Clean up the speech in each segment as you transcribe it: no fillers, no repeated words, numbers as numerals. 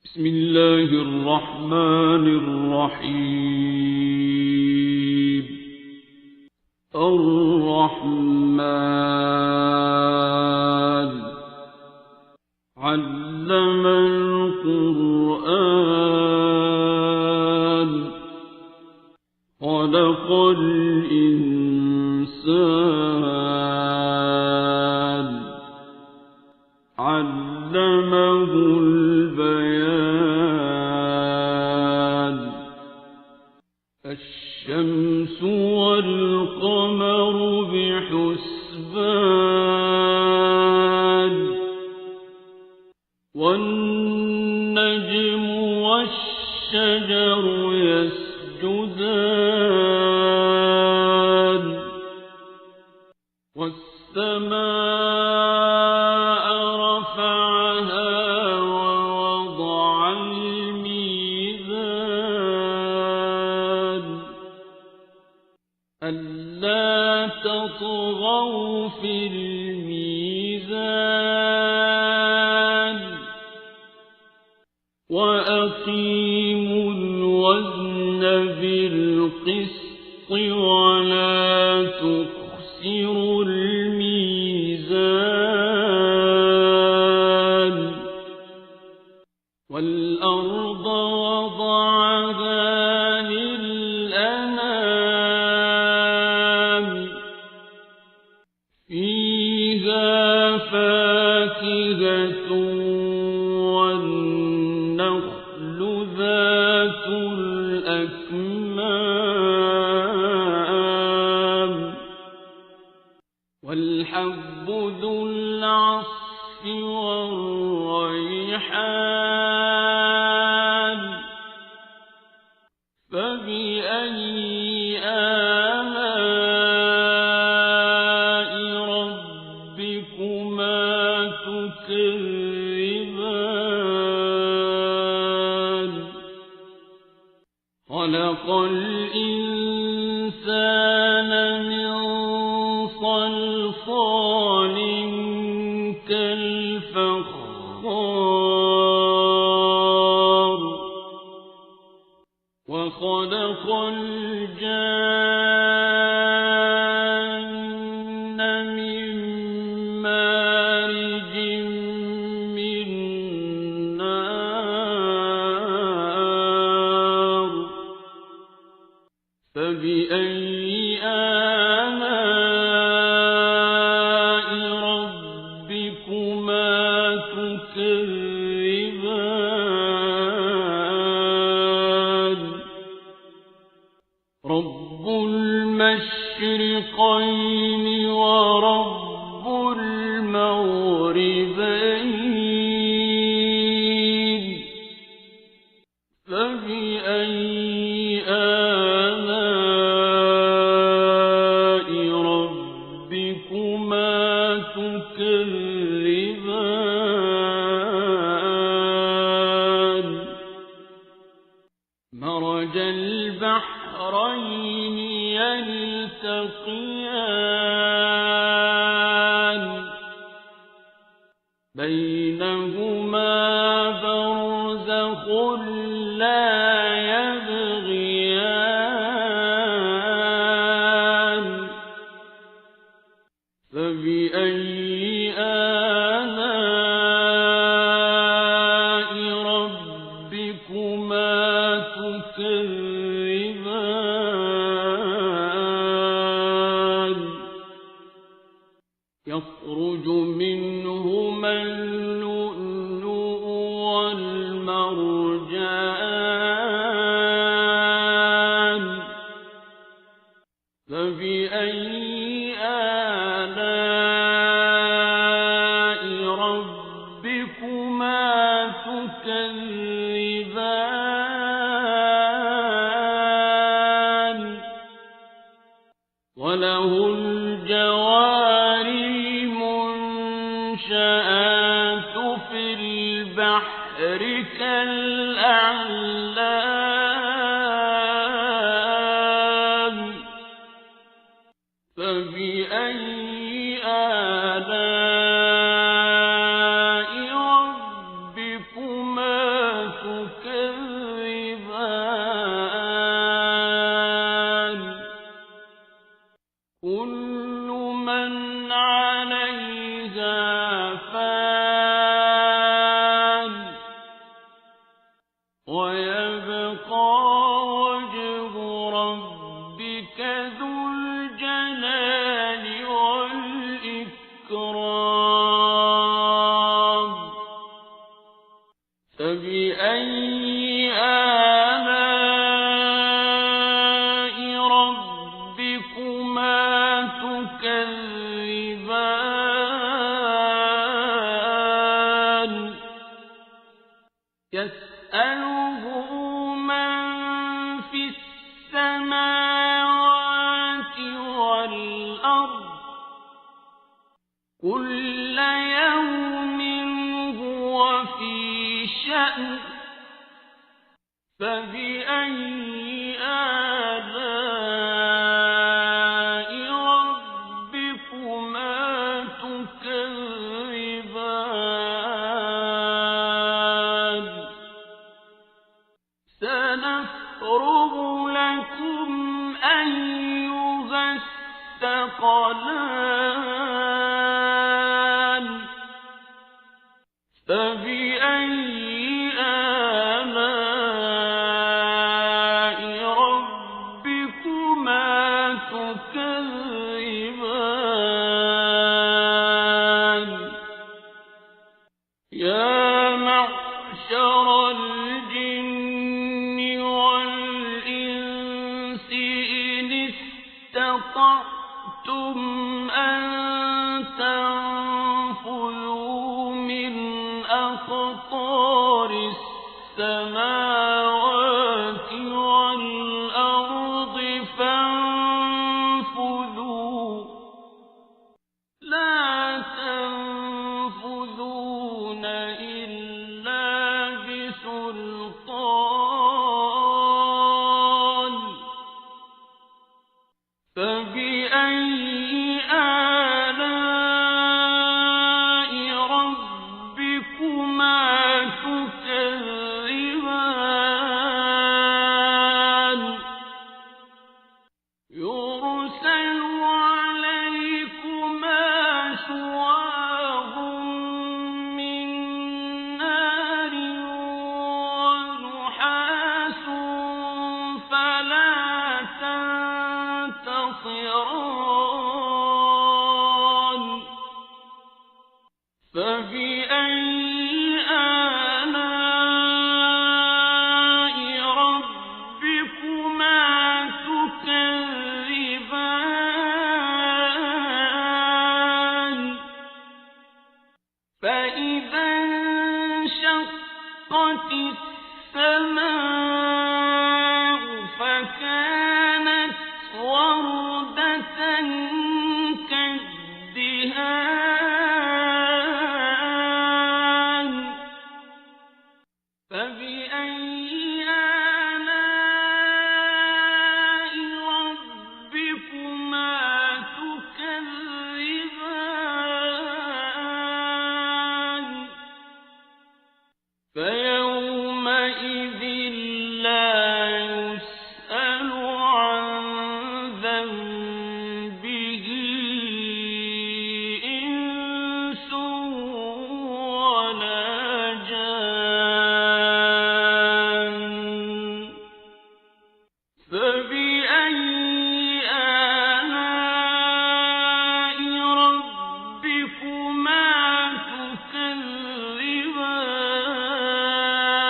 بسم الله الرحمن الرحيم. الرحمن علم القرآن خلق الإنسان علمه البيان. الشمس والقمر بحسبان والنجم والشجر يسجدان والسماء رفعها ووضع الميزان ألا تطغوا في الميزان وأقيموا الوزن بالقسط ولا تخسروا الميزان. والأرض وضعها للأنام فيها فاكهة والنخل ذات الأكمام والحب ذو العصف والريحان فبأي آلاء ربكما تكذبان. خلق الإنسان من صلصال كالفخار وخلق الجان من مارج من نار فبأي آلاء ربكما تكذبان. رب المشرقين ورب المغربين فبأي آلاء ربكما تكذبان. مرج البحرين يلتقيان بينهما برزخ لا يبغيان فبأي آلاء ربكما تكذبان. يخرج منهما اللؤلؤ والمرجان فبأي آلاء ربكما تكذبان. وله الجوار المنشآت في البحر كالأعلام فبأي آلاء ربكما ويبقى وجه ربك ذو الجلال والإكرام فبأي آلاء ربكما تكذبان يسأله من في السماوات والأرض كل يوم هو في شأن فبأي آلاء ربكما تكذبان سنفرغ لكم أيها الثقلان فبأي آلاء ربكما تكذبان يا معشر الجن والإنس إن استطعتم أن تنفذوا من أقطار السماوات والأرض فانفذوا لا تنفذون إلا بسلطان فبأي آلاء ربكما تكذبان يرسل عليكما شواظ من نار ونحاس فلا تنتصران فبأي آلاء ربكما تكذبان فإذا انشقت السماء فكانت وردة كالدهان فبأي آلاء ربكما تكذبان فيومئذ لا يسأل عن ذنبه إنس ولا جان فبأي آلاء ربكما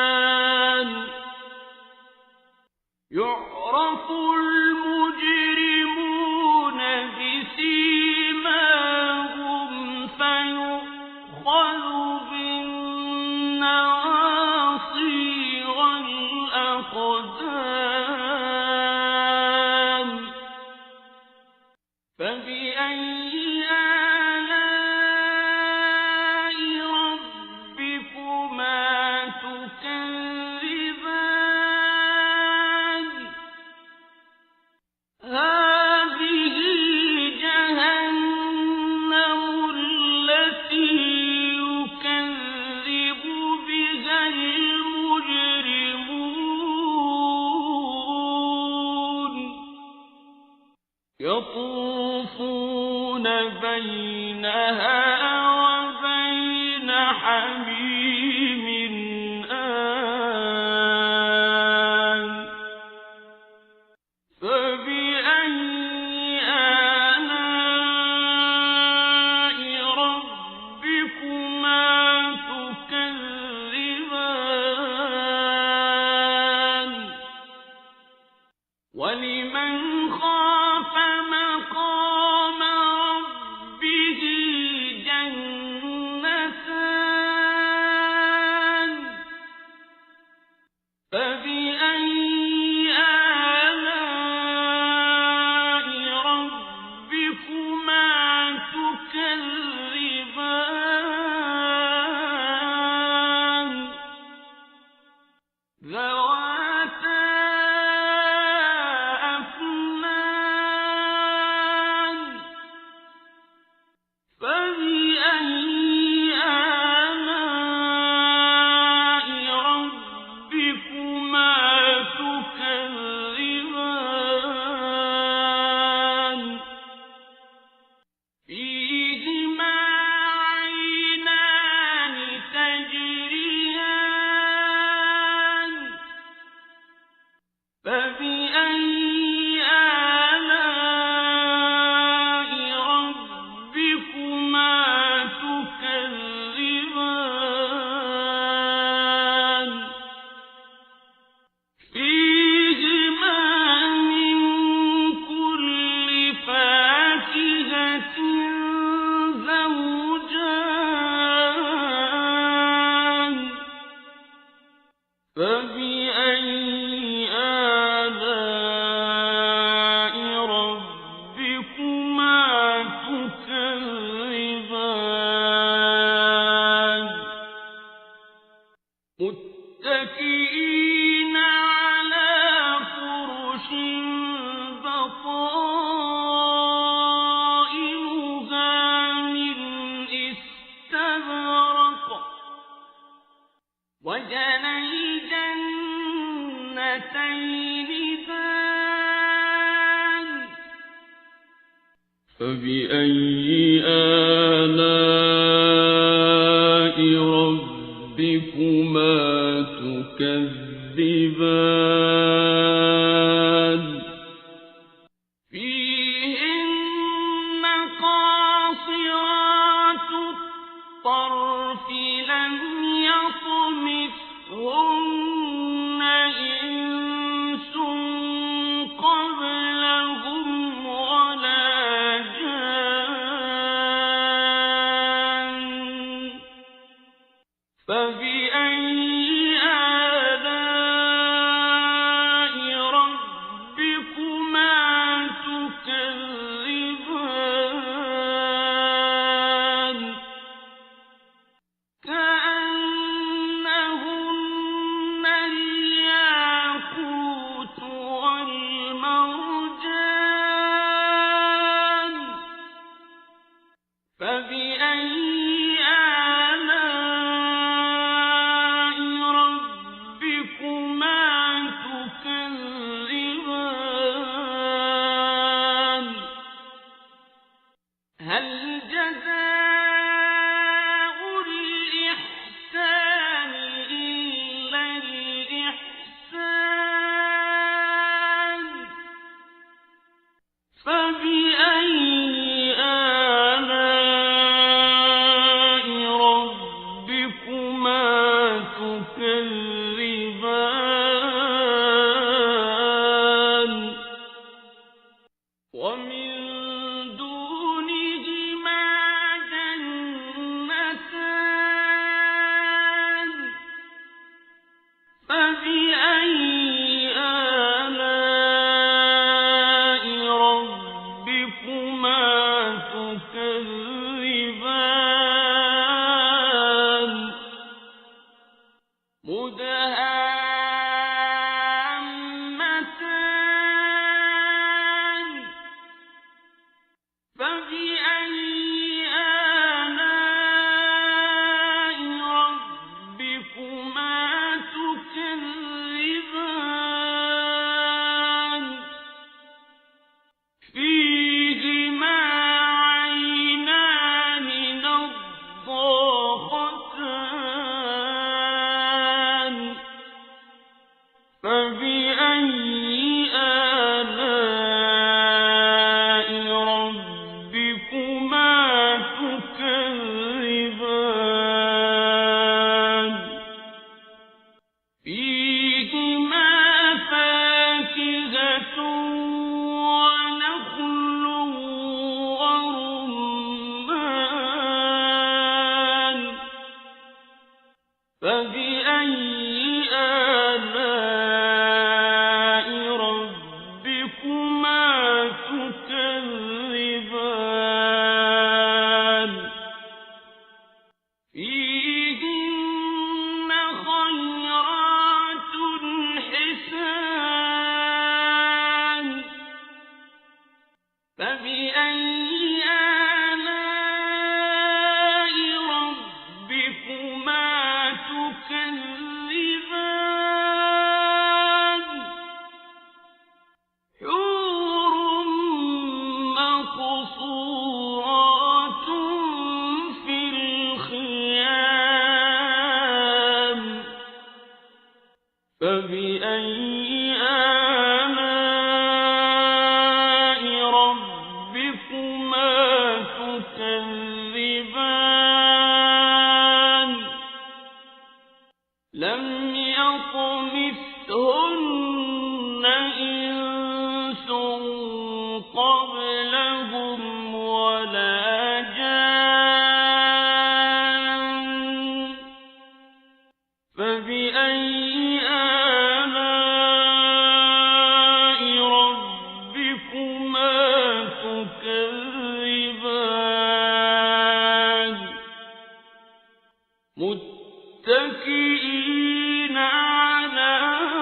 تكذبان يعرف المجرمون بسيماهم فيؤخذ بالنواصي والأقدام فبأي آلاء ربكما تكذبان هذه جهنم التي يكذب بها المجرمون يطوفون بينها وبين حميم آن ذواتا أفنان فبأي آلاء ربكما تكذبان فيهما عينان تجريان فبأي آلاء ربكما تكذبان فيهما من كل فاكهة زوجان فبأي آلاء ربكما تكذبان متكئين على فرش بطائنها من استبرق وجنى الجنتين دان فبأي آلاء ربكما تكذبان فيهن قاصرات الطرف لم يطمثهن إنس قبلهم ولا جان فبأي آلاء ربكما تكذبان كأنهن الياقوت والمرجان فبأي آلاء ربكما تكذبان هل جزاء الإحسان إلا الإحسان فبأي آلاء ربكما تكذبان ومن دونهما جنتان فبأي آلاء ربكما تكذبان مدهامتان فبأي آلاء ربكما تكذبان فيهما عينان نضاختان فبأي آلاء ربكما تكذبان فيهما فاكهة ونخل ورمان فبأي آلاء ربكما تكذبان فيهن خيرات فبأي آلاء ربكما تكذبان لم يطمثهن إنس قبلهم ولا جان فبأي آلاء ربكما تكذبان متكئين على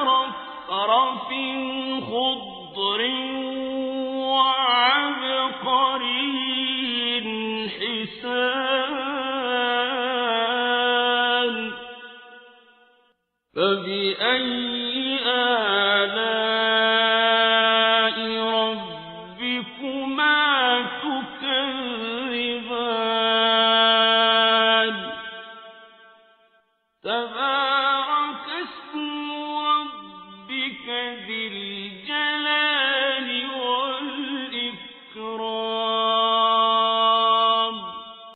رفرف خضر وعبقري حسان فبأي